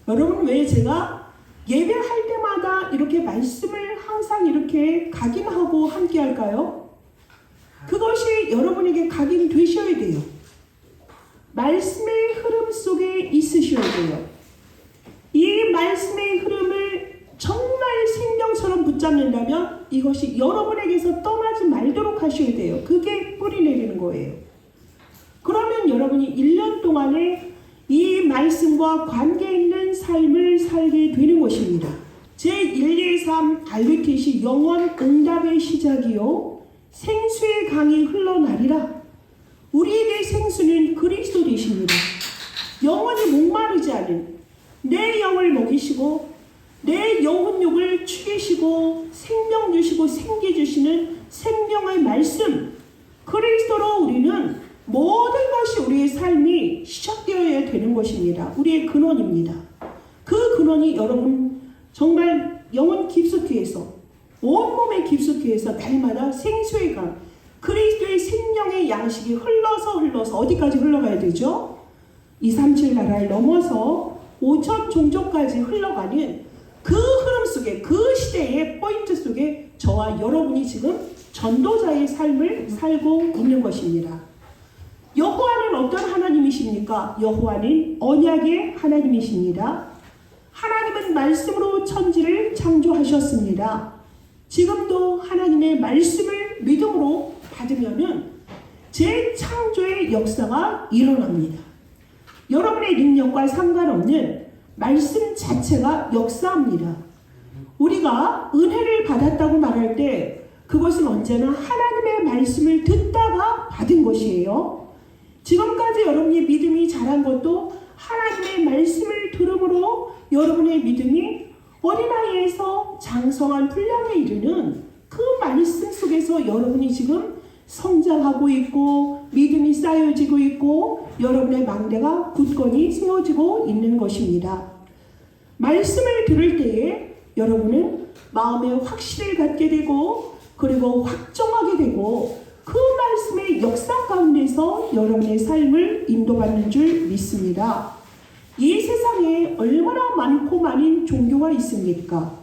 여러분, 왜 제가 예배할 때마다 이렇게 말씀을 항상 이렇게 각인하고 함께 할까요? 그것이 여러분에게 각인되셔야 돼요. 말씀의 흐름 속에 있으셔야 돼요. 이 말씀의 흐름을 정말 생명처럼 붙잡는다면 이것이 여러분에게서 떠나지 말도록 하셔야 돼요. 그게 뿌리 내리는 거예요. 그러면 여러분이 1년 동안에 이 말씀과 관계 있는 삶을 살게 되는 것입니다. 제123 RUTC 영원 응답의 시작이요 생수의 강이 흘러나리라. 우리에게 생수는 그리스도 되십니다. 영원히 목마르지 않은 내 영을 먹이시고 내 영혼육을 죽이시고 생명 주시고 생기 주시는 생명의 말씀, 그리스도로 우리는 모든 것이 우리의 삶이 시작되어야 되는 것입니다. 우리의 근원입니다. 그 근원이 여러분 정말 영혼 깊숙이에서 온몸의 깊숙이에서 날마다 생수의 강, 그리스도의 생명의 양식이 흘러서 어디까지 흘러가야 되죠? 237 나라를 넘어서 5천 종족까지 흘러가는 그 흐름 속에, 그 시대의 포인트 속에 저와 여러분이 지금 전도자의 삶을 살고 있는 것입니다. 여호와는 어떤 하나님이십니까? 여호와는 언약의 하나님이십니다. 하나님은 말씀으로 천지를 창조하셨습니다. 지금도 하나님의 말씀을 믿음으로 받으면은 재창조의 역사가 일어납니다. 여러분의 능력과 상관없는 말씀 자체가 역사합니다. 우리가 은혜를 받았다고 말할 때 그것은 언제나 하나님의 말씀을 듣다가 받은 것이에요. 지금까지 여러분의 믿음이 자란 것도 하나님의 말씀을 들음으로 여러분의 믿음이 어린아이에서 장성한 분량에 이르는 그 말씀 속에서 여러분이 지금 성장하고 있고 믿음이 쌓여지고 있고 여러분의 망대가 굳건히 세워지고 있는 것입니다. 말씀을 들을 때에 여러분은 마음의 확신을 갖게 되고 그리고 확정하게 되고 그 말씀의 역사 가운데서 여러분의 삶을 인도받는 줄 믿습니다. 이 세상에 얼마나 많고 많은 종교가 있습니까?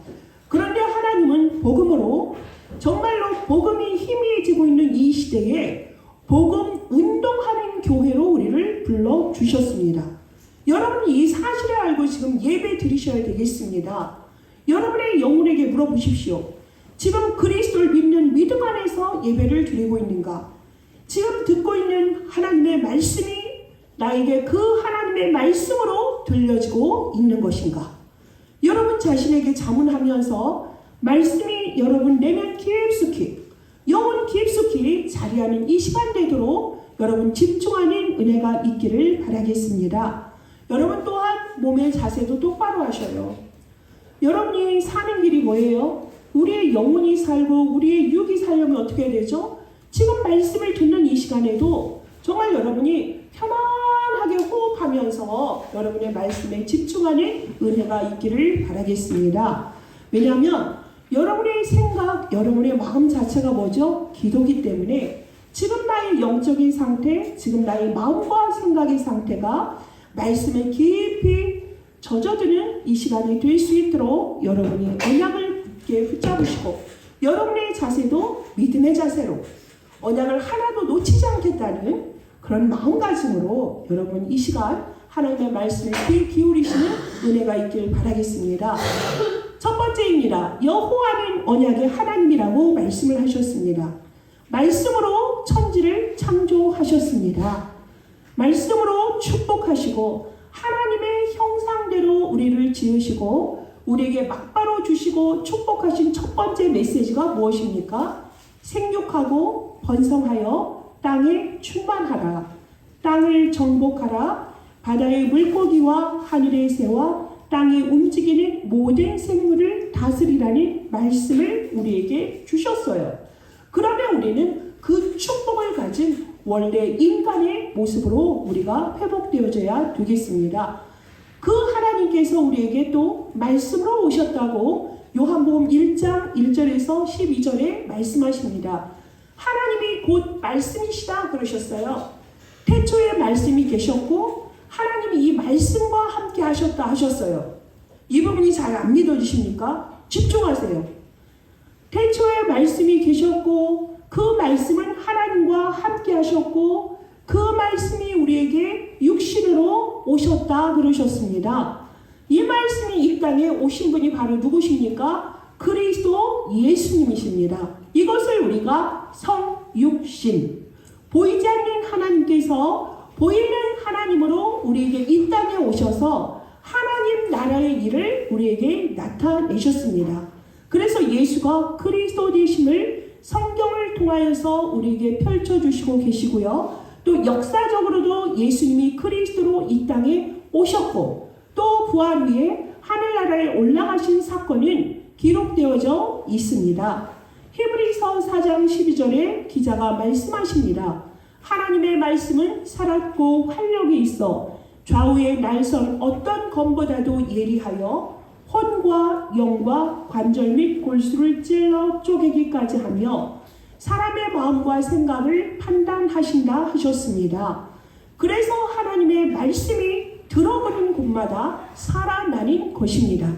그런데 하나님은 복음으로 정말로 복음이 희미해지고 있는 이 시대에 복음 운동하는 교회로 우리를 불러주셨습니다. 여러분이 이 사실을 알고 지금 예배 드리셔야 되겠습니다. 여러분의 영혼에게 물어보십시오. 지금 그리스도를 믿는 믿음 안에서 예배를 드리고 있는가? 지금 듣고 있는 하나님의 말씀이 나에게 그 하나님의 말씀으로 들려지고 있는 것인가? 여러분 자신에게 자문하면서 말씀이 여러분 내면 깊숙이 영혼 깊숙이 자리하는 이 시간 되도록 여러분 집중하는 은혜가 있기를 바라겠습니다. 여러분 또한 몸의 자세도 똑바로 하셔요. 여러분이 사는 길이 뭐예요? 우리의 영혼이 살고 우리의 육이 살려면 어떻게 해야 되죠? 지금 말씀을 듣는 이 시간에도 정말 여러분이 편안하게 호흡하면서 여러분의 말씀에 집중하는 은혜가 있기를 바라겠습니다. 왜냐하면 여러분의 생각, 여러분의 마음 자체가 뭐죠? 기도기 때문에 지금 나의 영적인 상태, 지금 나의 마음과 생각의 상태가 말씀에 깊이 젖어드는 이 시간이 될 수 있도록 여러분이 언약을 굳게 붙잡으시고 여러분의 자세도 믿음의 자세로 언약을 하나도 놓치지 않겠다는 그런 마음가짐으로 여러분 이 시간 하나님의 말씀에 귀 기울이시는 은혜가 있길 바라겠습니다. 첫 번째입니다. 여호와는 언약의 하나님이라고 말씀을 하셨습니다. 말씀으로 천지를 창조하셨습니다. 말씀으로 축복하시고 하나님의 형상대로 우리를 지으시고 우리에게 막바로 주시고 축복하신 첫 번째 메시지가 무엇입니까? 생육하고 번성하여 땅에 충만하라. 땅을 정복하라. 바다의 물고기와 하늘의 새와 땅에 움직이는 모든 생물을 다스리라는 말씀을 우리에게 주셨어요. 그러면 우리는 그 축복을 가진 원래 인간의 모습으로 우리가 회복되어져야 되겠습니다. 그 하나님께서 우리에게 또 말씀으로 오셨다고 요한복음 1장 1절에서 12절에 말씀하십니다. 하나님이 곧 말씀이시다 그러셨어요. 태초에 말씀이 계셨고 하나님이 이 말씀과 함께 함께 하셨다 하셨어요. 이 부분이 잘 안 믿어지십니까? 집중하세요. 태초에 말씀이 계셨고 그 말씀은 하나님과 함께 하셨고 그 말씀이 우리에게 육신으로 오셨다 그러셨습니다. 이 말씀이 이 땅에 오신 분이 바로 누구십니까? 그리스도 예수님이십니다. 이것을 우리가 성육신, 보이지 않는 하나님께서 보이는 하나님으로 우리에게 이 땅에 오셔서 하나님 나라의 일을 우리에게 나타내셨습니다. 그래서 예수가 그리스도 되심을 성경을 통하여서 우리에게 펼쳐주시고 계시고요. 또 역사적으로도 예수님이 그리스도로 이 땅에 오셨고 또 부활 후에 하늘나라에 올라가신 사건은 기록되어져 있습니다. 히브리서 4장 12절에 기자가 말씀하십니다. 하나님의 말씀은 살았고 활력이 있어 좌우의 날선 어떤 검보다도 예리하여 혼과 영과 관절 및 골수를 찔러 쪼개기까지 하며 사람의 마음과 생각을 판단하신다 하셨습니다. 그래서 하나님의 말씀이 들어가는 곳마다 살아나는 것입니다.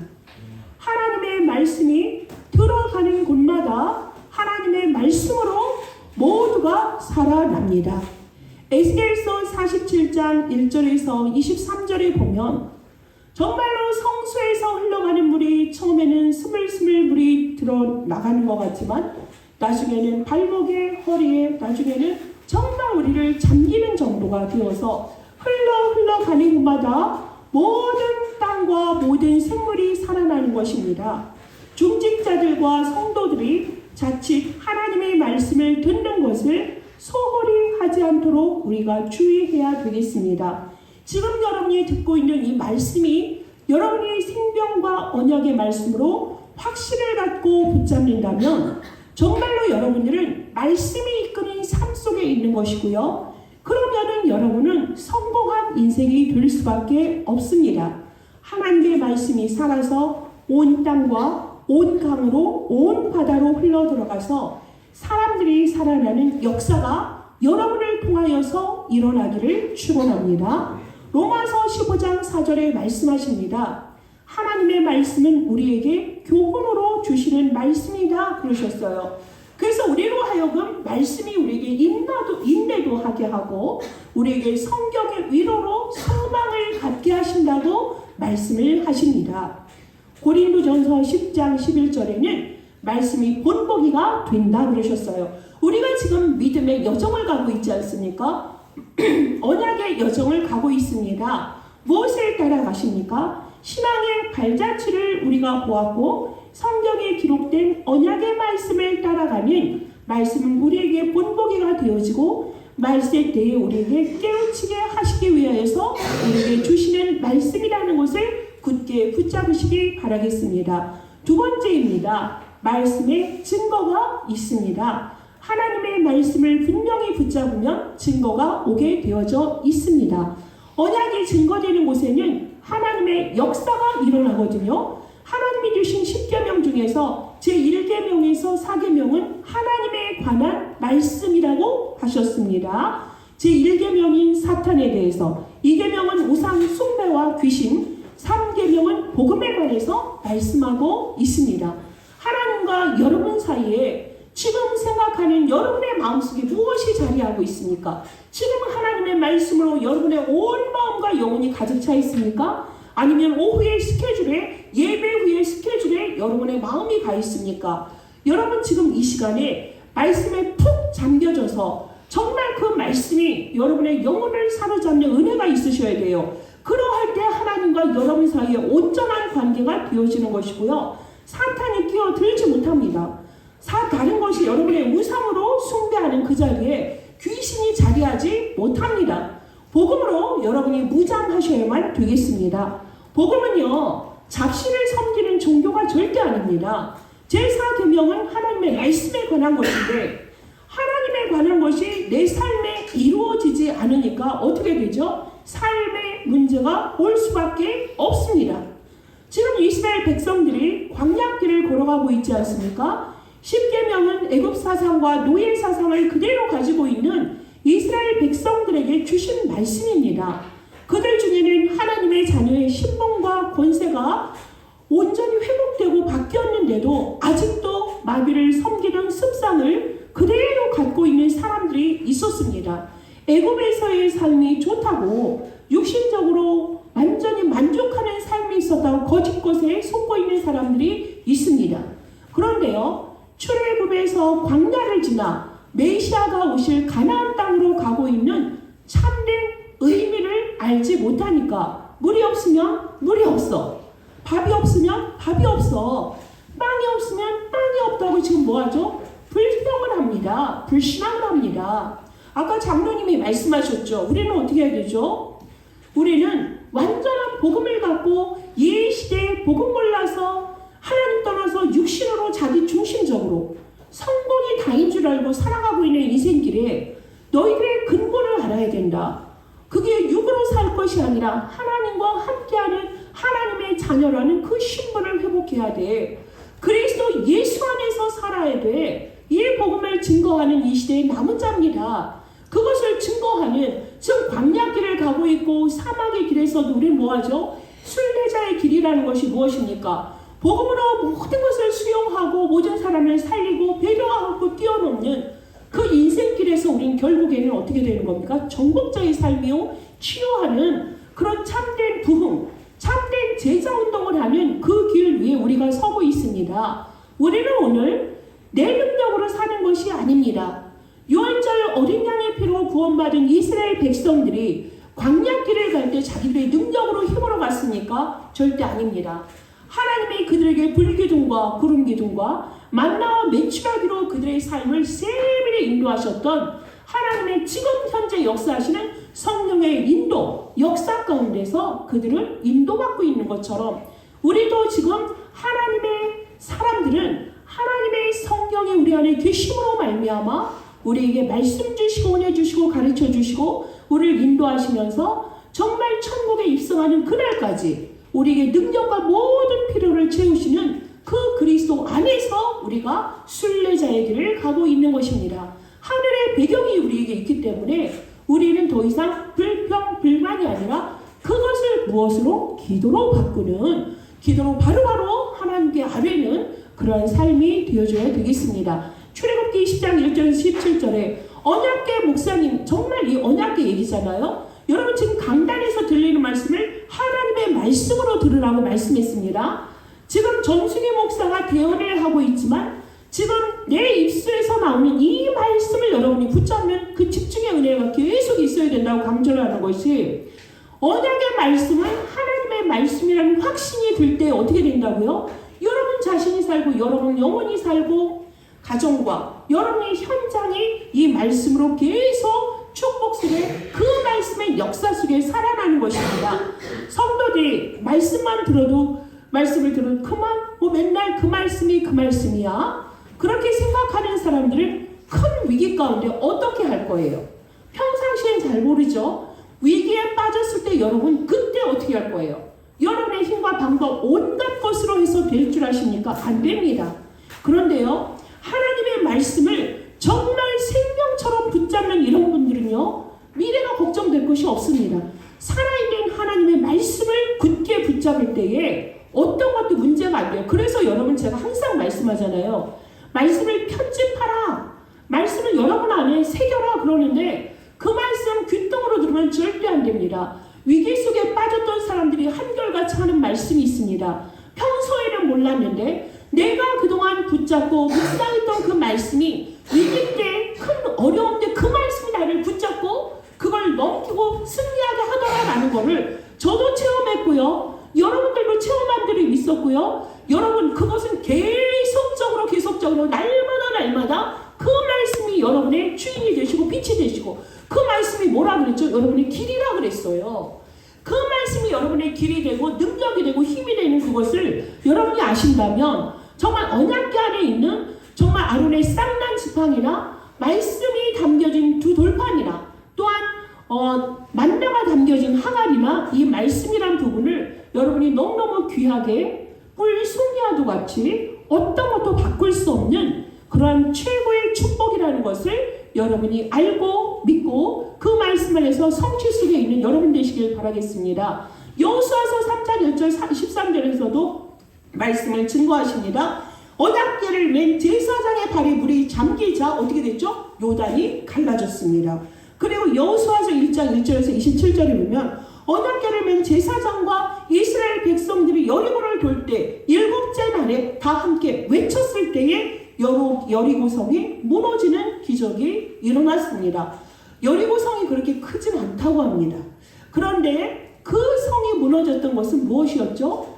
하나님의 말씀이 들어가는 곳마다 하나님의 말씀으로 모두가 살아납니다. 에스겔서 47장 1절에서 23절에 보면 정말로 성수에서 흘러가는 물이 처음에는 스물스물 물이 들어나가는 것 같지만 나중에는 발목에 허리에 나중에는 정말 우리를 잠기는 정도가 되어서 흘러가는 곳마다 모든 땅과 모든 생물이 살아나는 것입니다. 중직자들과 성도들이 자칫 하나님의 말씀을 듣는 것을 소홀히 하지 않도록 우리가 주의해야 되겠습니다. 지금 여러분이 듣고 있는 이 말씀이 여러분의 생명과 언약의 말씀으로 확신을 갖고 붙잡는다면 정말로 여러분들은 말씀이 이끄는 삶 속에 있는 것이고요. 그러면은 여러분은 성공한 인생이 될 수밖에 없습니다. 하나님의 말씀이 살아서 온 땅과 온 강으로 온 바다로 흘러들어가서 사람들이 살아나는 역사가 여러분을 통하여서 일어나기를 축원합니다. 로마서 15장 4절에 말씀하십니다. 하나님의 말씀은 우리에게 교훈으로 주시는 말씀이다 그러셨어요. 그래서 우리로 하여금 말씀이 우리에게 인내도 하게 하고 우리에게 성경의 위로로 소망을 갖게 하신다고 말씀을 하십니다. 고린도전서 10장 11절에는 말씀이 본보기가 된다 그러셨어요. 우리가 지금 믿음의 여정을 가고 있지 않습니까? 언약의 여정을 가고 있습니다. 무엇을 따라가십니까? 신앙의 발자취를 우리가 보았고 성경에 기록된 언약의 말씀을 따라가면 말씀은 우리에게 본보기가 되어지고 말세 때에 우리에게 깨우치게 하시기 위하여서 우리에게 주시는 말씀이라는 것을 굳게 붙잡으시기 바라겠습니다. 두 번째입니다. 말씀에 증거가 있습니다. 하나님의 말씀을 분명히 붙잡으면 증거가 오게 되어져 있습니다. 언약이 증거되는 곳에는 하나님의 역사가 일어나거든요. 하나님이 주신 10계명 중에서 제1계명에서 4계명은 하나님에 관한 말씀이라고 하셨습니다. 제1계명인 사탄에 대해서, 2계명은 우상 숭배와 귀신, 3계명은 복음에 관해서 말씀하고 있습니다. 하나님과 여러분 사이에 지금 생각하는 여러분의 마음속에 무엇이 자리하고 있습니까? 지금 하나님의 말씀으로 여러분의 온 마음과 영혼이 가득 차 있습니까? 아니면 오후의 스케줄에, 예배 후의 스케줄에 여러분의 마음이 가 있습니까? 여러분 지금 이 시간에 말씀에 푹 잠겨져서 정말 그 말씀이 여러분의 영혼을 사로잡는 은혜가 있으셔야 돼요. 그러할 때 하나님과 여러분 사이에 온전한 관계가 되어지는 것이고요. 사탄이 끼어들지 못합니다. 다른 것이 여러분의 우상으로 숭배하는 그 자리에 귀신이 자리하지 못합니다. 복음으로 여러분이 무장하셔야만 되겠습니다. 복음은요, 잡신을 섬기는 종교가 절대 아닙니다. 제4계명은 하나님의 말씀에 관한 것인데 하나님에 관한 것이 내 삶에 이루어지지 않으니까 어떻게 되죠? 삶의 문제가 올 수밖에 없습니다. 지금 이스라엘 백성들이 광야길을 걸어가고 있지 않습니까? 10계명은 애굽 사상과 노예 사상을 그대로 가지고 있는 이스라엘 백성들에게 주신 말씀입니다. 그들 중에는 하나님의 자녀의 신분과 권세가 온전히 회복되고 바뀌었는데도 아직도 마귀를 섬기는 습성을 그대로 갖고 있는 사람들이 있었습니다. 애굽에서의 삶이 좋다고 육신적으로 완전히 만족하는 삶이 있었다고 거짓 것에 속고 있는 사람들이 있습니다. 그런데요, 출애굽에서 광야를 지나 메시아가 오실 가나안 땅으로 가고 있는 참된 의미를 알지 못하니까 물이 없으면 물이 없어, 밥이 없으면 밥이 없어, 빵이 없으면 빵이 없다고 지금 뭐하죠? 불평을 합니다. 불신앙을 합니다. 아까 장로님이 말씀하셨죠. 우리는 어떻게 해야 되죠? 우리는 완전한 복음을 갖고 이 시대에 복음 몰라서 하나님 떠나서 육신으로 자기 중심적으로 성공이 다인 줄 알고 살아가고 있는 인생길에 너희들의 근본을 알아야 된다. 그게 육으로 살 것이 아니라 하나님과 함께하는 하나님의 자녀라는 그 신분을 회복해야 돼. 그리스도 예수 안에서 살아야 돼. 이 복음을 증거하는 이 시대의 남은 자입니다. 그것을 증거하는, 지금 광야길을 가고 있고 사막의 길에서도 우리는 뭐하죠? 순례자의 길이라는 것이 무엇입니까? 복음으로 모든 것을 수용하고 모든 사람을 살리고 배려하고 뛰어넘는 그 인생길에서 우리는 결국에는 어떻게 되는 겁니까? 정복자의 삶이요, 치유하는 그런 참된 부흥, 참된 제자운동을 하는 그 길 위에 우리가 서고 있습니다. 우리는 오늘 내 능력으로 사는 것이 아닙니다. 유월절 어린 양의 피로 구원받은 이스라엘 백성들이 광야길을 갈 때 자기들의 능력으로 힘으로 갔습니까? 절대 아닙니다. 하나님이 그들에게 불기둥과 구름기둥과 만나와 메추라기로 그들의 삶을 세밀히 인도하셨던 하나님의 지금 현재 역사하시는 성령의 인도, 역사 가운데서 그들을 인도받고 있는 것처럼 우리도 지금 하나님의 사람들은 하나님의 성령이 우리 안에 계심으로 말미암아 우리에게 말씀 주시고 은혜 주시고 가르쳐 주시고 우리를 인도하시면서 정말 천국에 입성하는 그날까지 우리에게 능력과 모든 필요를 채우시는 그 그리스도 안에서 우리가 순례자의 길을 가고 있는 것입니다. 하늘의 배경이 우리에게 있기 때문에 우리는 더 이상 불평, 불만이 아니라 그것을 무엇으로? 기도로 바꾸는, 기도로 바로바로 하나님께 아뢰는 그러한 삶이 되어줘야 되겠습니다. 출애굽기 10장 1절 17절에 언약궤 목사님, 정말 이 언약궤 얘기잖아요. 여러분 지금 강단에서 들리는 말씀을 하나님의 말씀으로 들으라고 말씀했습니다. 지금 전승희 목사가 대언을 하고 있지만 지금 내 입술에서 나오는 이 말씀을 여러분이 붙잡는 그 집중의 은혜가 계속 있어야 된다고 강조를 하는 것이, 언약의 말씀은 하나님의 말씀이라는 확신이 들 때 어떻게 된다고요? 여러분 자신이 살고 여러분 영혼이 살고 가정과 여러분의 현장이 이 말씀으로 계속 축복 속에 그 말씀의 역사 속에 살아나는 것입니다. 성도들이 말씀만 들어도 말씀을 들은 그만 맨날 그 말씀이 그 말씀이야, 그렇게 생각하는 사람들은 큰 위기 가운데 어떻게 할 거예요? 평상시엔 잘 모르죠. 위기에 빠졌을 때 여러분 그때 어떻게 할 거예요? 여러분의 힘과 방법 온갖 것으로 해서 될 줄 아십니까? 안 됩니다. 그런데요, 하나님의 말씀을 정말 생명처럼 붙잡는 이런 분들은요, 미래가 걱정될 것이 없습니다. 살아있는 하나님의 말씀을 굳게 붙잡을 때에 어떤 것도 문제가 안 돼요. 그래서 여러분 제가 항상 말씀하잖아요. 말씀을 편집하라, 말씀을 여러분 안에 새겨라 그러는데 그 말씀 귓등으로 들으면 절대 안 됩니다. 위기 속에 빠졌던 사람들이 한결같이 하는 말씀이 있습니다. 평소에는 몰랐는데 내가 그동안 붙잡고 묵상했던 그 말씀이 위기 때 큰 어려움 때 그 말씀이 나를 붙잡고 그걸 넘기고 승리하게 하더라라는 거를 저도 체험했고요. 여러분들도 체험한 들이 있었고요. 여러분 그것은 계속적으로 날마다 그 말씀이 여러분의 주인이 되시고 빛이 되시고, 그 말씀이 뭐라 그랬죠? 여러분의 길이라 그랬어요. 그 말씀이 여러분의 길이 되고 능력이 되고 힘이 되는 그것을 여러분이 아신다면 정말 언약궤 안에 있는 정말 아론의 쌍난 지팡이나 말씀이 담겨진 두 돌판이나 또한 만나가 담겨진 항아리나 이 말씀이란 부분을 여러분이 너무너무 귀하게 뿔송이와도 같이 어떤 것도 바꿀 수 없는 그러한 최고의 축복이라는 것을 여러분이 알고 믿고 그 말씀 안에서 성취 속에 있는 여러분 되시길 바라겠습니다. 여호수아서 3장 1절 13절에서도 말씀을 증거하십니다. 언약궤를 맨 제사장의 발에 물이 잠기자 어떻게 됐죠? 요단이 갈라졌습니다. 그리고 여호수아서 1장 1절에서 27절에 보면 언약궤를 맨 제사장과 이스라엘 백성들이 여리고를 돌 때 7째 날에 다 함께 외쳤을 때에 여리고성이 무너지는 기적이 일어났습니다. 여리고성이 그렇게 크진 않다고 합니다. 그런데 그 성이 무너졌던 것은 무엇이었죠?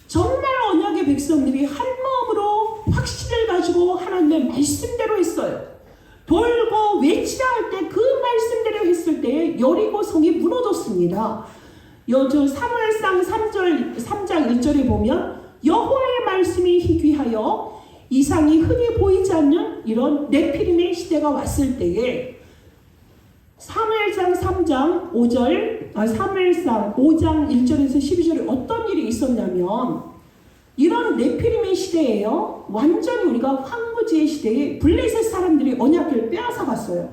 정말 언약의 백성들이 한 마음으로 확신을 가지고 하나님의 말씀대로 했어요. 돌고 외치라 할 때 그 말씀대로 했을 때 여리고성이 무너졌습니다. 사무엘상 3장 1절에 보면 여호와의 말씀이 희귀하여 이상이 흔히 보이지 않는 이런 네피림의 시대가 왔을 때에 사무엘상 5장 1절에서 12절에 어떤 일이 있었냐면 이런 네피림의 시대에요. 완전히 우리가 황무지의 시대에 블레셋 사람들이 언약궤를 빼앗아 갔어요.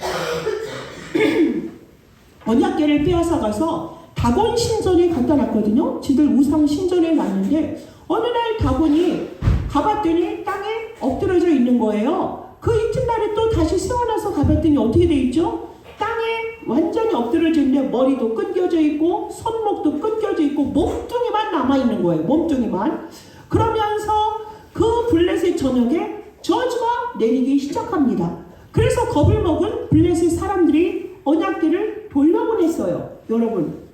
언약궤를 빼앗아 가서 다곤 신전에 갖다 놨거든요. 지들 우상 신전에 놨는데 어느 날 다곤이 가봤더니 땅에 엎드려져 있는 거예요. 그 이튿날에 또 다시 세워나서 가봤더니 어떻게 돼 있죠? 땅에 완전히 엎드려져 있는데 머리도 끊겨져 있고 손목도 끊겨져 있고 몸뚱이만 남아있는 거예요. 몸뚱이만. 그러면서 그 블레셋 전역에 저주가 내리기 시작합니다. 그래서 겁을 먹은 블레셋 사람들이 언약궤를 돌려보냈어요. 여러분,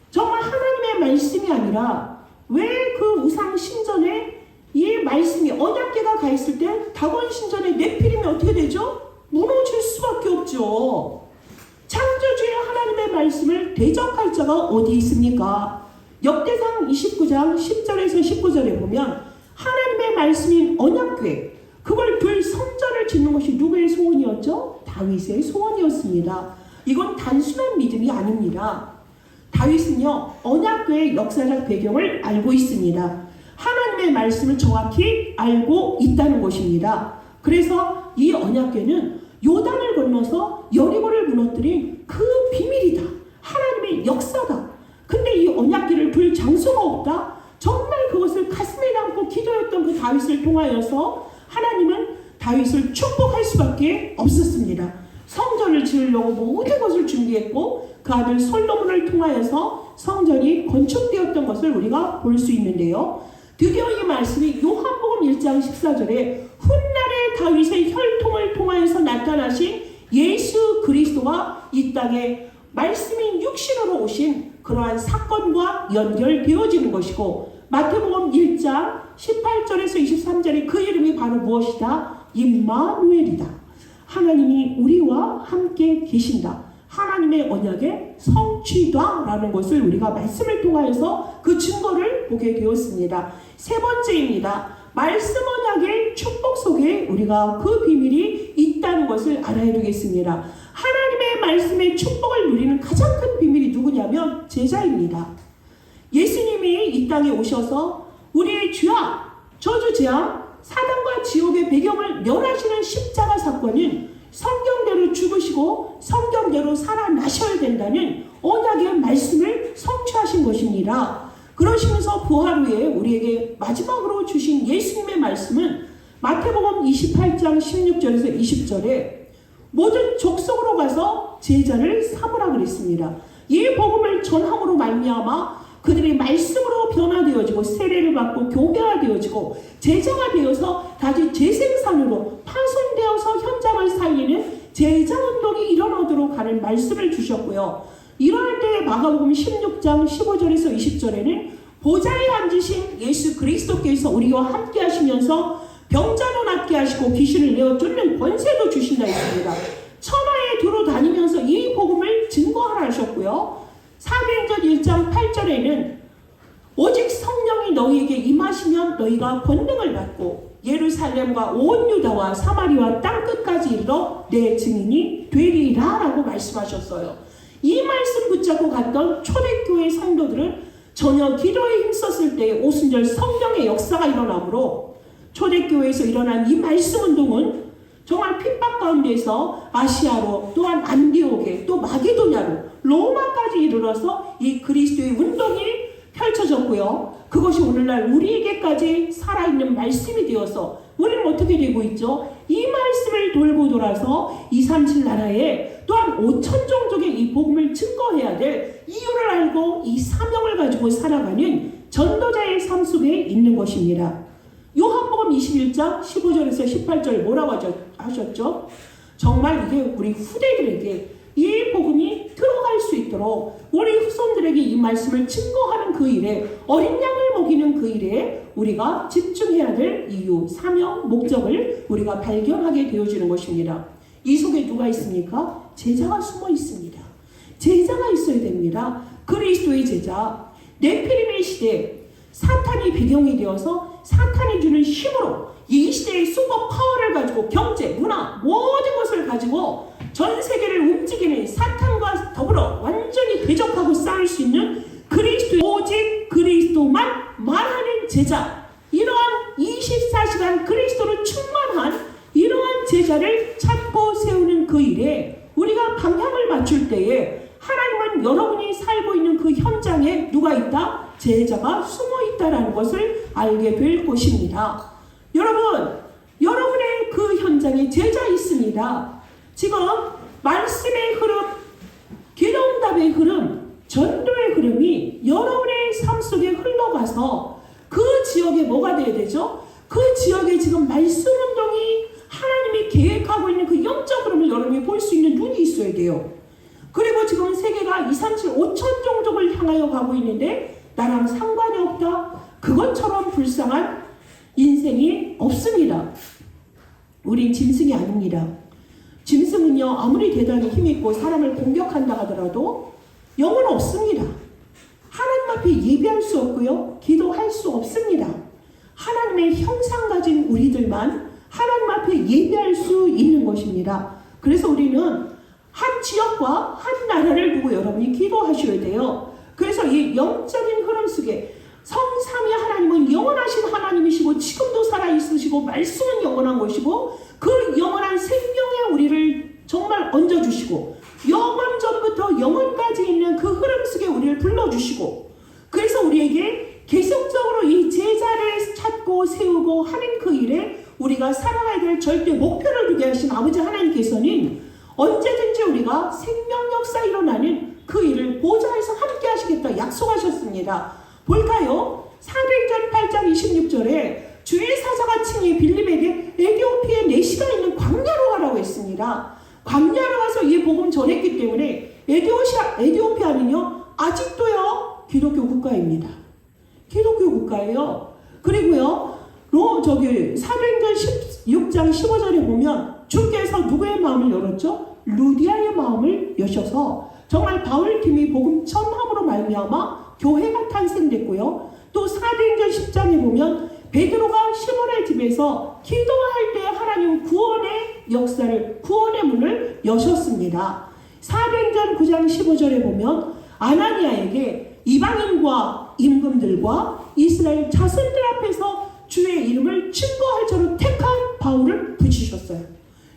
정말 하나님의 말씀이 아니라 왜 그 우상 신전에 이 말씀이 언약궤가 가 있을 때 다곤 신전의 네피림이 어떻게 되죠? 무너질 수밖에 없죠. 창조주의 하나님의 말씀을 대적할 자가 어디 있습니까? 역대상 29장 10절에서 19절에 보면 하나님의 말씀인 언약궤, 그걸 둘 성전을 짓는 것이 누구의 소원이었죠? 다윗의 소원이었습니다. 이건 단순한 믿음이 아닙니다. 다윗은요, 언약궤의 역사적 배경을 알고 있습니다. 하나님의 말씀을 정확히 알고 있다는 것입니다. 그래서 이 언약궤는 요단을 건너서 여리고를 무너뜨린 그 비밀이다. 하나님의 역사다. 근데 이 언약궤를 둘 장소가 없다. 정말 그것을 가슴에 담고 기도했던 그 다윗을 통하여서 하나님은 다윗을 축복할 수밖에 없었습니다. 성전을 지으려고 모든 것을 준비했고 그 아들 솔로몬을 통하여서 성전이 건축되었던 것을 우리가 볼 수 있는데요. 드디어 이 말씀이 요한복음 1장 14절에 훗날의 다윗의 혈통을 통하여서 나타나신 예수 그리스도가 이 땅에 말씀인 육신으로 오신 그러한 사건과 연결되어지는 것이고, 마태복음 1장 18절에서 23절에 그 이름이 바로 무엇이다? 임마누엘이다. 하나님이 우리와 함께 계신다. 하나님의 언약의 성취다라는 것을 우리가 말씀을 통하여서 그 증거를 보게 되었습니다. 세 번째입니다. 말씀 언약의 축복 속에 우리가 그 비밀이 있다는 것을 알아야 되겠습니다. 하나님의 말씀의 축복을 누리는 가장 큰 비밀이 누구냐면 제자입니다. 예수님이 이 땅에 오셔서 우리의 죄악, 저주 재앙, 사단과 지옥의 배경을 멸하시는 십자가 사건은 성경대로 죽으시고 성경대로 살아나셔야 된다는 언약의 말씀을 성취하신 것입니다. 그러시면서 부활 후에 우리에게 마지막으로 주신 예수님의 말씀은 마태복음 28장 16절에서 20절에 모든 족속으로 가서 제자를 삼으라 그랬습니다. 이 복음을 전함으로 말미암아 그들이 말씀으로 변화되어지고 세례를 받고 교배화되어지고 제자가 되어서 다시 재생산으로 파손되어서 현장을 살리는 제자운동이 일어나도록 하는 말씀을 주셨고요. 이러할 때 마가복음 16장 15절에서 20절에는 보좌에 앉으신 예수 그리스도께서 우리와 함께 하시면서 병자도 낫게 하시고 귀신을 내어 쫓는 권세도 주신다 했습니다. 천하에 두루 다니면서 이 복음을 증거하라 하셨고요. 사도행전 1장 8절에는 오직 성령이 너희에게 임하시면 너희가 권능을 받고 예루살렘과 온 유다와 사마리아 땅끝까지 이르러 내 증인이 되리라 라고 말씀하셨어요. 이 말씀 붙잡고 갔던 초대교회 성도들은 전혀 기도에 힘썼을 때 오순절 성령의 역사가 일어나므로 초대교회에서 일어난 이 말씀 운동은 정말 핍박 가운데서 아시아로, 또한 안디옥에, 또 마게도냐로, 로마까지 이르러서 이 그리스도의 운동이 펼쳐졌고요. 그것이 오늘날 우리에게까지 살아있는 말씀이 되어서 우리는 어떻게 되고 있죠? 이 말씀을 돌고 돌아서 237 나라에 또한 5천 종족의 이 복음을 증거해야 될 이유를 알고 이 사명을 가지고 살아가는 전도자의 삶 속에 있는 것입니다. 요한복음 21장 15절에서 18절 뭐라고 하셨죠? 정말 이게 우리 후대들에게 이 복음이 들어갈 수 있도록 우리 후손들에게 이 말씀을 증거하는 그 일에, 어린 양을 먹이는 그 일에 우리가 집중해야 될 이유, 사명, 목적을 우리가 발견하게 되어지는 것입니다. 이 속에 누가 있습니까? 제자가 숨어 있습니다. 제자가 있어야 됩니다. 그리스도의 제자. 네피림의 시대, 사탄이 배경이 되어서 사탄이 주는 힘으로 이 시대의 슈퍼 파워를 가지고 경제, 문화, 모든 것을 가지고 전 세계를 움직이는 사탄과 더불어 완전히 대적하고 싸울 수 있는 그리스도, 오직 그리스도만 말하는 제자, 이러한 24시간 그리스도로 충만한 이러한 제자를 찾고 세우는 그 일에 우리가 방향을 맞출 때에 하나님은 여러분이 살고 있는 그 현장에 누가 있다? 제자가 숨어 있다라는 것을 알게 될 것입니다. 여러분, 여러분의 그 현장에 제자 있습니다. 지금 말씀의 흐름, 기도응답의 흐름, 전도의 흐름이 여러분의 삶 속에 흘러가서 그 지역에 뭐가 돼야 되죠? 그 지역에 지금 말씀 운동이 하나님이 계획하고 있는 그 영적 흐름을 여러분이 볼 수 있는 눈이 있어야 돼요. 그리고 지금 세계가 237, 5천 종족을 향하여 가고 있는데 나랑 상관이 없다? 그것처럼 불쌍한 인생이 없습니다. 우린 짐승이 아닙니다. 짐승은요, 아무리 대단히 힘있고 사람을 공격한다 하더라도 영은 없습니다. 하나님 앞에 예배할 수 없고요, 기도할 수 없습니다. 하나님의 형상 가진 우리들만 하나님 앞에 예배할 수 있는 것입니다. 그래서 우리는 한 지역과 한 나라를 두고 여러분이 기도하셔야 돼요. 그래서 이 영적인 흐름 속에 성삼위 하나님은 영원하신 하나님이시고 지금도 살아있으시고 말씀은 영원한 것이고 그 영원한 생명에 우리를 정말 얹어주시고 영원 전부터 영원까지 있는 그 흐름 속에 우리를 불러주시고, 그래서 우리에게 계속적으로 이 제자를 찾고 세우고 하는 그 일에 우리가 살아가야 될 절대 목표를 두게 하신 아버지 하나님께서는 언제든지 우리가 생명 역사 일어나는 그 일을 보좌에서 함께 하시겠다 약속하셨습니다. 볼까요? 사도행전 8장 26절에 주의 사자가 친히 빌립에게 에디오피에 4시가 있는 광야로 가라고 했습니다. 광야로 가서 이 복음 전했기 때문에 에디오피아는요 아직도요 기독교 국가입니다. 기독교 국가예요. 그리고요 사도행전 16장 15절에 보면 주께서 누구의 마음을 열었죠? 루디아의 마음을 여셔서 정말 바울팀이 복음 전함으로 말미암아 교회가 탄생됐고요. 또 사도행전 10장에 보면 베드로가 시몬의 집에서 기도할 때 하나님 구원의 역사를, 구원의 문을 여셨습니다. 사도행전 9장 15절에 보면 아나니아에게 이방인과 임금들과 이스라엘 자손들 앞에서 주의 이름을 증거할 자로 택한 바울을 붙이셨어요.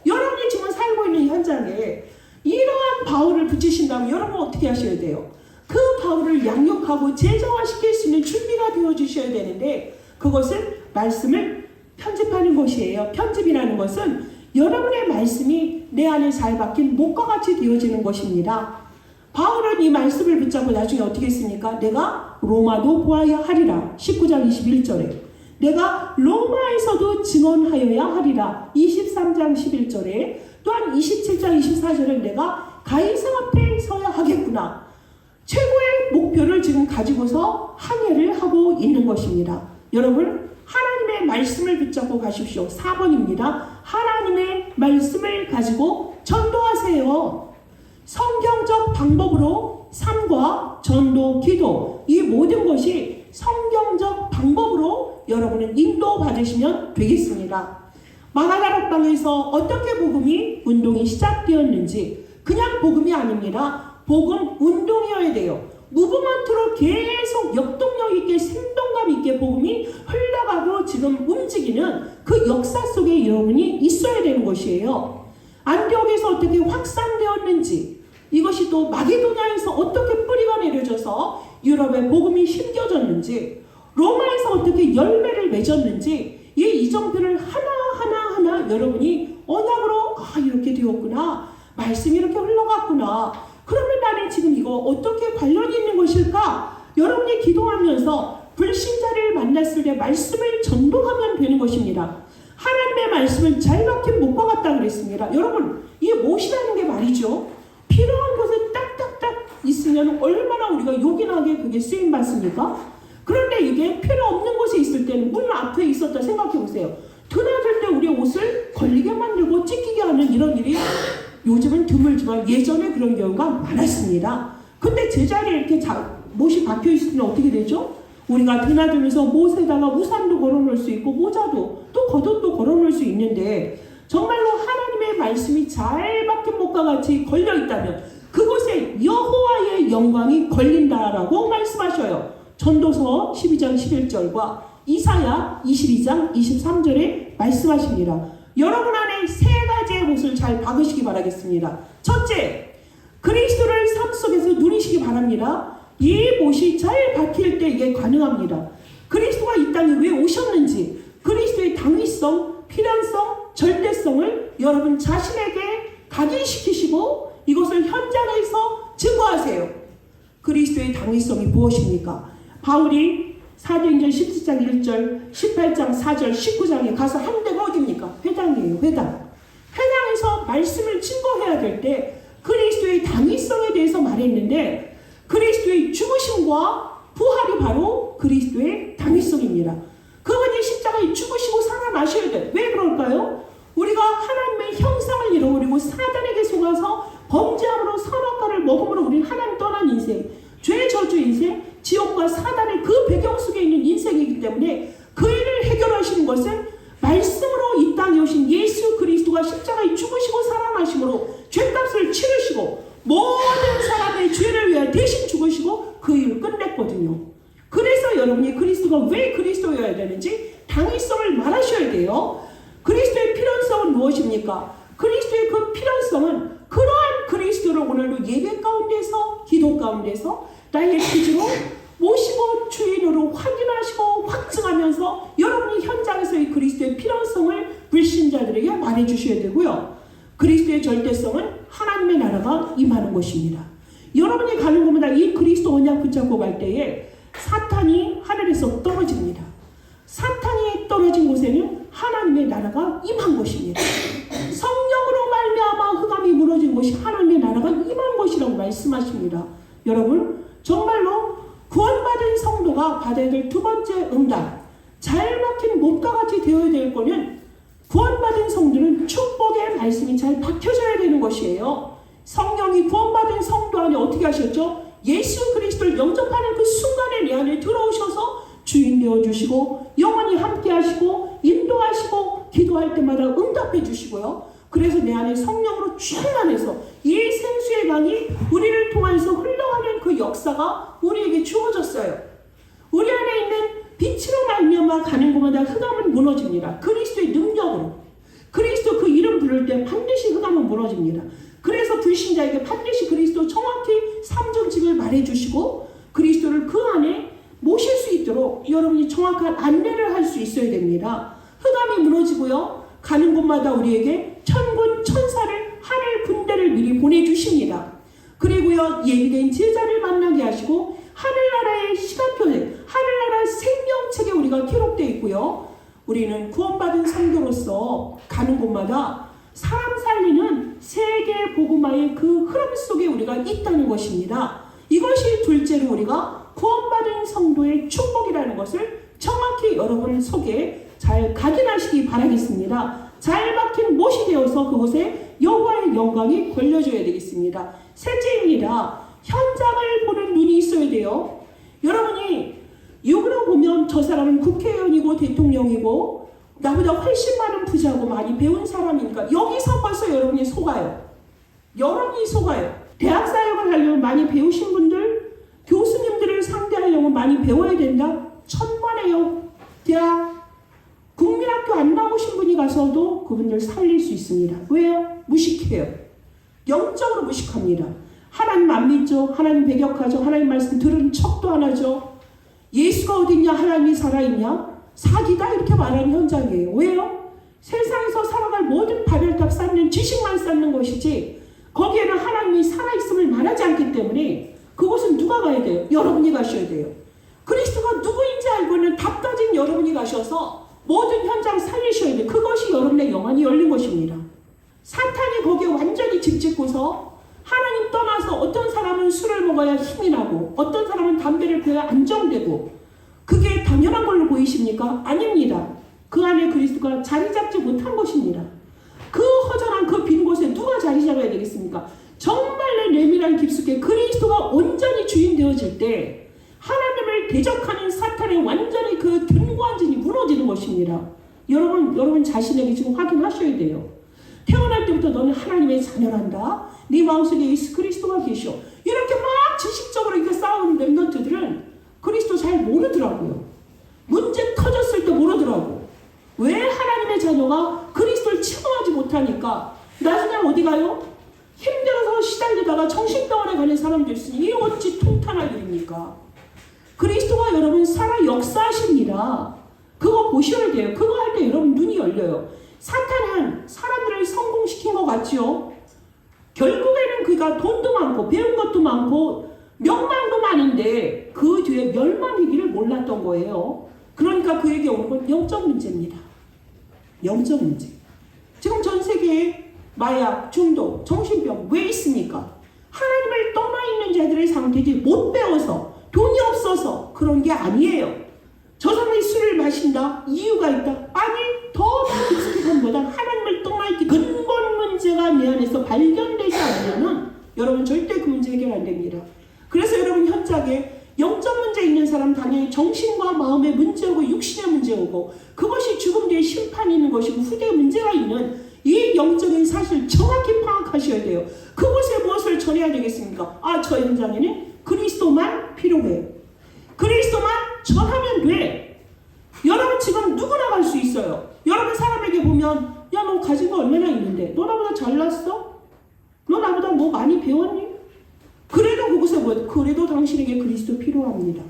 여러분이 지금 살고 있는 현장에 이러한 바울을 붙이신다면 여러분 어떻게 하셔야 돼요? 그 바울을 양육하고 제자화시킬 수 있는 준비가 되어주셔야 되는데 그것은 말씀을 편집하는 것이에요. 편집이라는 것은 여러분의 말씀이 내 안에 잘 박힌 목과 같이 되어지는 것입니다. 바울은 이 말씀을 붙잡고 나중에 어떻게 했습니까? 내가 로마도 보아야 하리라. 19장 21절에 내가 로마에서도 증언하여야 하리라. 23장 11절에 또한 27장 24절에 내가 가이사 앞에 서야 하겠구나. 최고의 목표를 지금 가지고서 항해를 하고 있는 것입니다. 여러분 하나님의 말씀을 붙잡고 가십시오. 4번입니다. 하나님의 말씀을 가지고 전도하세요. 성경적 방법으로 삶과 전도, 기도 이 모든 것이 성경적 방법으로 여러분은 인도받으시면 되겠습니다. 마가다락방에서 어떻게 복음이 운동이 시작되었는지 그냥 복음이 아닙니다. 복음 운동이어야 돼요. 무브먼트로 계속 역동력 있게 생동감 있게 복음이 흘러가고 지금 움직이는 그 역사 속에 여러분이 있어야 되는 것이에요. 안디옥에서 어떻게 확산되었는지, 이것이 또 마게도냐에서 어떻게 뿌리가 내려져서 유럽에 복음이 심겨졌는지, 로마에서 어떻게 열매를 맺었는지, 이 이정표를 하나하나 여러분이 언약으로 이렇게 되었구나, 말씀이 이렇게 흘러갔구나, 그러면 나는 지금 이거 어떻게 관련이 있는 것일까? 여러분이 기도하면서 불신자를 만났을 때 말씀을 전도하면 되는 것입니다. 하나님의 말씀을 잘 박힌 못과 같다 그랬습니다. 여러분, 이게 무엇이라는 게 말이죠. 필요한 곳에 딱딱딱 있으면 얼마나 우리가 요긴하게 그게 쓰임받습니까? 그런데 이게 필요 없는 곳에 있을 때는 문 앞에 있었다 생각해 보세요. 드나들 때 우리 옷을 걸리게 만들고 찢기게 하는 이런 일이 요즘은 드물지만 예전에 그런 경우가 많았습니다. 근데 제자리에 이렇게 못이 박혀 있으면 어떻게 되죠? 우리가 드나들면서 못에다가 우산도 걸어놓을 수 있고 모자도 또 겉옷도 걸어놓을 수 있는데, 정말로 하나님의 말씀이 잘 박힌 못과 같이 걸려있다면 그곳에 여호와의 영광이 걸린다라고 말씀하셔요. 전도서 12장 11절과 이사야 22장 23절에 말씀하십니다. 여러분 안에 세 가지의 못을 잘 박으시기 바라겠습니다. 첫째, 그리스도를 삶 속에서 누리시기 바랍니다. 이 못이 잘 박힐 때 이게 가능합니다. 그리스도가 이 땅에 왜 오셨는지, 그리스도의 당위성, 필연성, 절대성을 여러분 자신에게 각인시키시고 이것을 현장에서 증거하세요. 그리스도의 당위성이 무엇입니까? 바울이 사도행전 17장 1절, 18장 4절, 19장에 가서 한 데가 어디입니까? 회당이에요. 회당. 회당에서 말씀을 증거해야 될 때 그리스도의 당위성에 대해서 말했는데, 그리스도의 죽으심과 부활이 바로 그리스도의 당위성입니다. 그분이 십자가에 죽으시고 살아나셔야 돼. 왜 그럴까요? 우리가 하나님의 형상을 잃어버리고 사단에게 속아서 범죄함으로 선악과를 먹음으로 우리는 하나님 떠난 인생, 죄 저주 인생, 지옥과 사단의 그 배경 속에 있는 인생이기 때문에 그 일을 해결하시는 것은 말씀으로 이 땅에 오신 예수 그리스도가 십자가에 죽으시고 살아나심으로 죄값을 치르시고 모든 사람의 죄를 위하여 대신 죽으시고 그 일을 끝냈거든요. 그래서 여러분이 그리스도가 왜 그리스도여야 되는지 당위성을 말하셔야 돼요. 그리스도의 필연성은 무엇입니까? 그리스도의 그 필연성은 그러한 그리스도를 오늘도 예배 가운데서, 기도 가운데서 나의 기준으로 모시고 주인으로 확인하시고 확증하면서 여러분이 현장에서의 그리스도의 필연성을 불신자들에게 말해주셔야 되고요. 그리스도의 절대성은 하나님의 나라가 임하는 것입니다. 여러분이 가는 곳마다 이 그리스도 언약 붙잡고 갈 때에 사탄이 하늘에서 떨어집니다. 사탄이 떨어진 곳에는 하나님의 나라가 임한 것입니다. 성령으로 말미암아 흑암이 무너진 것이 하나님의 나라가 임한 것이라고 말씀하십니다. 여러분, 정말로 구원받은 성도가 받아야 될 두 번째 응답, 잘 박힌 못과 같이 되어야 될 거는 구원받은 성도는 축복의 말씀이 잘 박혀져야 되는 것이에요. 성령이 구원받은 성도 안에 어떻게 하셨죠? 예수 그리스도를 영접하는 그 순간에 내 안에 들어오셔서 주인 되어주시고 영원히 함께 하시고 인도하시고 기도할 때마다 응답해 주시고요. 그래서 내 안에 성령으로 충만해서 이 생수의 강이 우리를 통해서 흘러가는 그 역사가 우리에게 주어졌어요. 우리 안에 있는 빛으로 말미암아 가는 곳마다 흑암은 무너집니다. 그리스도의 능력으로. 그리스도 그 이름 부를 때 반드시 흑암은 무너집니다. 그래서 불신자에게 반드시 그리스도 정확히 삼정식을 말해주시고 그리스도를 그 안에 모실 수 있도록 여러분이 정확한 안내를 할 수 있어야 됩니다. 흑암이 무너지고요. 가는 곳마다 우리에게 천군 천사를 하늘 군대를 미리 보내주십니다. 그리고요, 예비된 제자를 만나게 하시고 하늘나라의 시간표에 하늘나라 생명책에 우리가 기록되어 있고요. 우리는 구원받은 성도로서 가는 곳마다 사람 살리는 세계 복음화의 그 흐름 속에 우리가 있다는 것입니다. 이것이 둘째로 우리가 구원받은 성도의 축복이라는 것을 정확히 여러분 속에 잘 각인하시기 바라겠습니다. 잘 박힌 못이 되어서 그곳에 여호와의 영광이 걸려줘야 되겠습니다. 셋째입니다. 현장을 보는 눈이 있어야 돼요. 여러분이 육으로 보면 저 사람은 국회의원이고 대통령이고 나보다 훨씬 많은 부자고 많이 배운 사람이니까 여기서 벌써 여러분이 속아요. 여러분이 속아요. 대학 사역을 하려면 많이 배우신 분들, 교수 많이 배워야 된다? 천만에요. 대학, 국민학교 안 나오신 분이 가서도 그분들 살릴 수 있습니다. 왜요? 무식해요. 영적으로 무식합니다. 하나님 안 믿죠. 하나님 배격하죠. 하나님 말씀 들은 척도 안 하죠. 예수가 어딨냐? 하나님이 살아있냐? 사기다 이렇게 말하는 현장이에요. 왜요? 세상에서 살아갈 모든 발열탑 쌓는 지식만 쌓는 것이지 거기에는 하나님이 살아있음을 말하지 않기 때문에 그곳은 누가 가야 돼요? 여러분이 가셔야 돼요. 그리스도가 누구인지 알고 있는 답 가진 여러분이 가셔서 모든 현장 살리셔야 돼요. 그것이 여러분의 영안이 열린 것입니다. 사탄이 거기에 완전히 집짓고서 하나님 떠나서 어떤 사람은 술을 먹어야 힘이 나고 어떤 사람은 담배를 피워야 안정되고 그게 당연한 걸로 보이십니까? 아닙니다. 그 안에 그리스도가 자리 잡지 못한 것입니다. 그 허전한 그 빈 곳에 누가 자리 잡아야 되겠습니까? 정말 내 내밀한 깊숙이 그리스도가 온전히 주인 되어질 때 하나님을 대적하는 사탄의 완전히 그 견고한 진이 무너지는 것입니다. 여러분 자신에게 지금 확인하셔야 돼요. 태어날 때부터 너는 하나님의 자녀란다. 네 마음속에 예수 그리스도가 계셔. 이렇게 막 지식적으로 이렇게 싸우는 랩런트들은 그리스도 잘 모르더라고요. 문제 터졌을 때 모르더라고. 왜 하나님의 자녀가 그리스도를 체험하지 못하니까 나중에 어디 가요? 힘들어서 시달리다가 정신병원에 가는 사람도 있으니 이게 어찌 통탄할 일입니까? 그리스도가 여러분 살아 역사하십니다. 그거 보셔야 돼요. 그거 할 때 여러분 눈이 열려요. 사탄은 사람들을 성공시킨 것 같지요. 결국에는 그가 돈도 많고 배운 것도 많고 명망도 많은데 그 뒤에 멸망이기를 몰랐던 거예요. 그러니까 그에게 오는 건 영적 문제입니다. 영적 문제. 지금 전 세계에 마약, 중독, 정신병 왜 있습니까? 하나님을 떠나 있는 자들의 상태지 못 배워서 돈이 없어서 그런 게 아니에요. 저 사람이 술을 마신다? 이유가 있다? 아니, 더 깊숙이 보다 하나님을 떠나있기 근본 문제가 내 안에서 발견되지 않으면 여러분 절대 그 문제 해결 안 됩니다. 그래서 여러분 현장에 영적 문제 있는 사람 당연히 정신과 마음의 문제고 육신의 문제고 그것이 죽음 뒤에 심판이 있는 것이고 후대에 문제가 있는 이 영적인 사실을 정확히 파악하셔야 돼요. 그곳에 무엇을 전해야 되겠습니까? 저 현장에는 그리스도만 필요해요. 그리스도만 전하면 돼. 여러분 지금 누구나 갈 수 있어요. 여러분 사람에게 보면 야, 너 가진 거 얼마나 있는데? 너 나보다 잘났어? 너 나보다 뭐 많이 배웠니? 그래도 그곳에 그래도 당신에게 그리스도 필요합니다.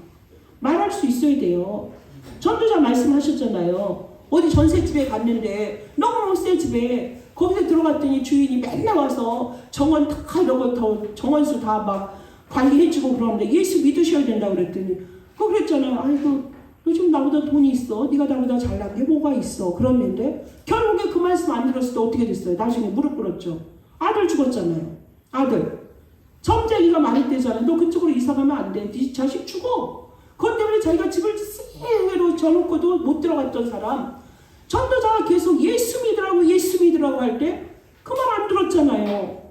말할 수 있어야 돼요. 전도자 말씀하셨잖아요. 어디 전셋집에 갔는데 너무너무 새 집에 거기서 들어갔더니 주인이 맨날 와서 정원 다 이러고 정원수 다 막 관리해주고 그러는데 예수 믿으셔야 된다고 그랬더니 그랬잖아요. 아이고 요즘 나보다 돈이 있어. 네가 나보다 잘난 게 뭐가 있어. 그랬는데 결국에 그 말씀 안 들었을 때 어떻게 됐어요? 나중에 무릎 꿇었죠. 아들 죽었잖아요. 아들. 점쟁이가 말했대잖아요. 너 그쪽으로 이사 가면 안 돼. 네 자식 죽어. 그것 때문에 자기가 집을 세회로 져놓고도 못 들어갔던 사람. 전도자가 계속 예수 믿으라고 할 때 그 말 안 들었잖아요.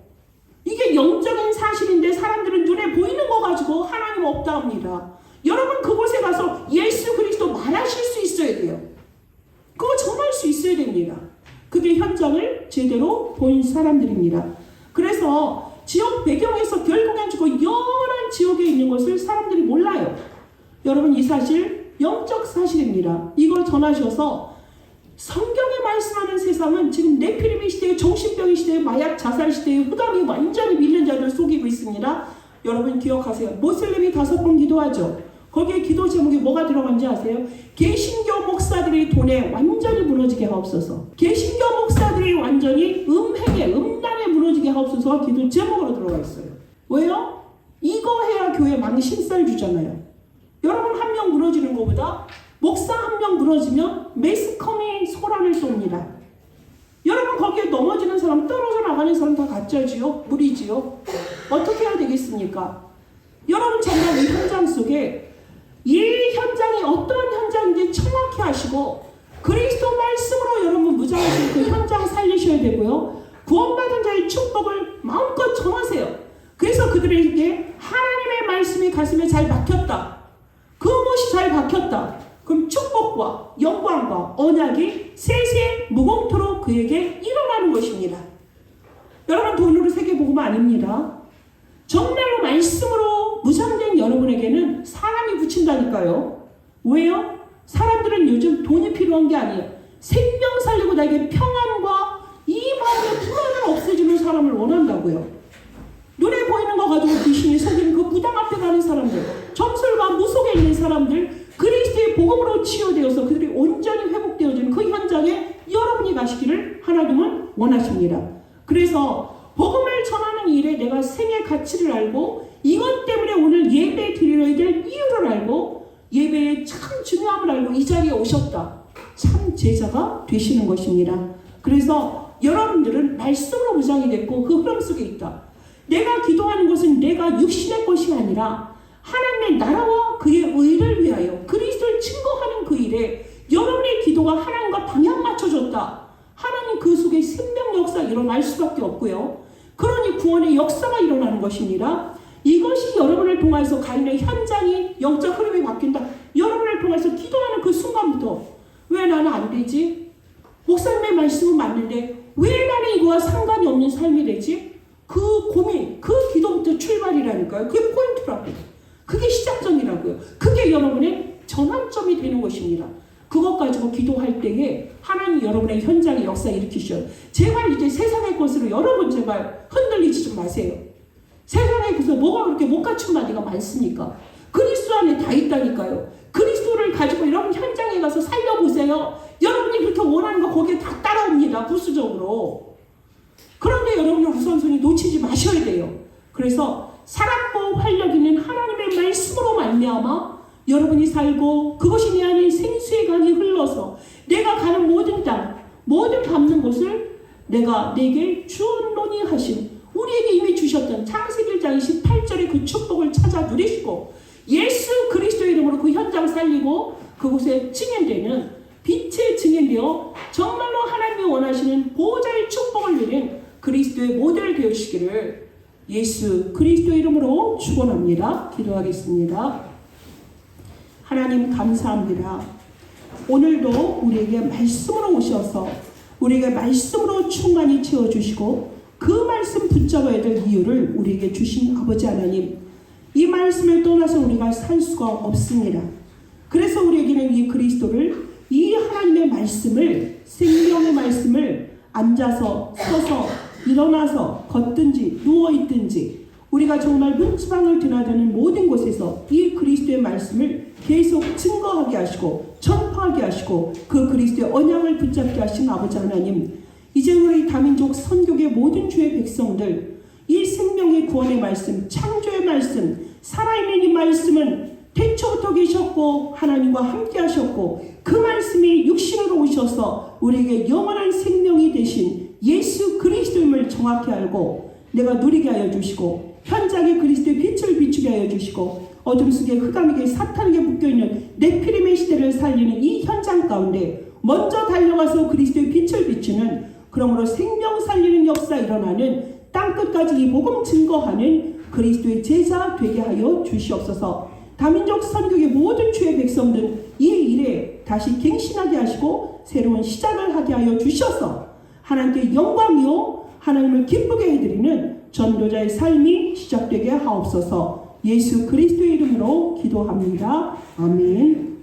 이게 영적인 사실인데 사람들은 눈에 보이는 거 가지고 하나님 없다 합니다. 여러분 그곳에 가서 예수 그리스도 말하실 수 있어야 돼요. 그거 전할 수 있어야 됩니다. 그게 현장을 제대로 본 사람들입니다. 그래서 지역 배경에서 결국엔 죽고 영원한 지옥에 있는 것을 사람들이 몰라요. 여러분 이 사실 영적 사실입니다. 이걸 전하셔서 성경에 말씀하는 세상은 지금 네피림의 시대에 정신병의 시대에 마약 자살 시대에 후담이 완전히 밀린 자를 속이고 있습니다. 여러분 기억하세요. 모슬림이 5번 기도하죠. 거기에 기도 제목이 뭐가 들어간지 아세요? 개신교 목사들이 돈에 완전히 무너지게 하옵소서. 개신교 목사들이 완전히 음란에 무너지게 하옵소서가 기도 제목으로 들어가 있어요. 왜요? 이거 해야 교회 망신살 주잖아요. 여러분 한 명 무너지는 것보다 목사 한 명 무너지면 매스컴이 소란을 쏩니다. 여러분 거기에 넘어지는 사람 떨어져 나가는 사람 다 가짜지요? 무리지요? 어떻게 해야 되겠습니까? 여러분 정말 이 현장 속에 이 현장이 어떠한 현장인지 정확히 아시고 그리스도 말씀으로 여러분 무장하시고 그 현장 살리셔야 되고요. 구원받은 자의 축복을 마음껏 전하세요. 그래서 그들에게 하나님의 말씀이 가슴에 잘 박혔다. 그 못이 잘 박혔다. 그럼 축복과 영광과 언약이 세세 무공토록 그에게 일어나는 것입니다. 여러분 돈으로 세계복음 아닙니다. 정말로 말씀으로 무장된 여러분에게는 사람이 붙인다니까요. 왜요? 사람들은 요즘 돈이 필요한 게 아니에요. 생명 살리고 나에게 평안과 이 마음의 불안을 없애주는 사람을 원한다고요. 눈에 보이는 거 가지고 귀신이 속이는 그 무당 앞에 가는 사람들, 점술과 무속에 있는 사람들, 그리스도의 복음으로 치유되어서 그들이 온전히 회복되어지는 그 현장에 여러분이 가시기를 하나님은 원하십니다. 그래서 복음을 전하는 일에 내가 생의 가치를 알고 이것 때문에 오늘 예배 드려야 될 이유를 알고 예배의 참 중요함을 알고 이 자리에 오셨다. 참 제자가 되시는 것입니다. 그래서 여러분들은 말씀으로 무장이 됐고 그 흐름 속에 있다. 내가 기도하는 것은 내가 육신의 것이 아니라 하나님의 나라와 그의 의를 위하여 그리스도를 증거하는 그 일에 여러분의 기도가 하나님과 방향 맞춰졌다. 하나님 그 속에 생명 역사 일어날 수밖에 없고요. 그러니 구원의 역사가 일어나는 것입니다. 이것이 여러분을 통해서 가인의 현장이 영적 흐름이 바뀐다. 여러분을 통해서 기도하는 그 순간부터 왜 나는 안 되지? 목사님의 말씀은 맞는데 왜 나는 이거와 상관이 없는 삶이 되지? 그 고민, 그 기도부터 출발이라니까요. 그게 포인트라고요. 그게 시작점이라고요. 그게 여러분의 전환점이 되는 것입니다. 그것 가지고 기도할 때에 하나님 여러분의 현장의 역사 일으키셔요. 제발 이제 세상의 것으로 여러분 제발 흔들리지 좀 마세요. 세상의 것으로 뭐가 그렇게 못 갖춘 마디가 많습니까? 그리스도 안에 다 있다니까요. 그리스도를 가지고 여러분 현장에 가서 살려보세요. 여러분이 그렇게 원하는 거 거기에 다 따라옵니다. 부수적으로. 그런데 여러분은 우선순위 놓치지 마셔야 돼요. 그래서 사랑과 활력 있는 하나님의 말씀으로 말미암아 여러분이 살고 그것이 내 안에 생수의 강이 흘러서 내가 가는 모든 땅, 모든 밟는 곳을 내가 내게 주노니 하신 우리에게 이미 주셨던 창세기 1장 28절의 그 축복을 찾아 누리시고 예수 그리스도의 이름으로 그 현장 살리고 그곳에 증인되는 빛의 증인되어 정말로 하나님이 원하시는 보호자의 축복을 누린 그리스도의 모델 되시기를 예수 그리스도의 이름으로 축원합니다. 기도하겠습니다. 하나님 감사합니다. 오늘도 우리에게 말씀으로 오셔서 우리에게 말씀으로 충만히 채워주시고 그 말씀 붙잡아야 될 이유를 우리에게 주신 아버지 하나님, 이 말씀을 떠나서 우리가 살 수가 없습니다. 그래서 우리에게는 이 그리스도를, 이 하나님의 말씀을, 생명의 말씀을 앉아서 서서 일어나서 걷든지 누워있든지 우리가 정말 문지방을 드나드는 모든 곳에서 이 그리스도의 말씀을 계속 증거하게 하시고 전파하게 하시고 그 그리스도의 언약을 붙잡게 하신 아버지 하나님, 이제 우리 다민족 선교의 모든 주의 백성들 이 생명의 구원의 말씀, 창조의 말씀, 살아있는 이 말씀은 태초부터 계셨고 하나님과 함께 하셨고 그 말씀이 육신으로 오셔서 우리에게 영원한 생명이 되신 예수 그리스도임을 정확히 알고 내가 누리게 하여 주시고 현장에 그리스도의 빛을 비추게 하여 주시고 어둠 속에 흑암에게 사탄에게 묶여있는 네피림의 시대를 살리는 이 현장 가운데 먼저 달려가서 그리스도의 빛을 비추는, 그러므로 생명 살리는 역사 일어나는 땅끝까지 이 복음 증거하는 그리스도의 제자 되게 하여 주시옵소서. 다민족 선교의 모든 주의 백성들 이 일에 다시 갱신하게 하시고 새로운 시작을 하게 하여 주셔서 하나님께 영광이요 하나님을 기쁘게 해드리는 전도자의 삶이 시작되게 하옵소서. 예수 그리스도의 이름으로 기도합니다. 아멘.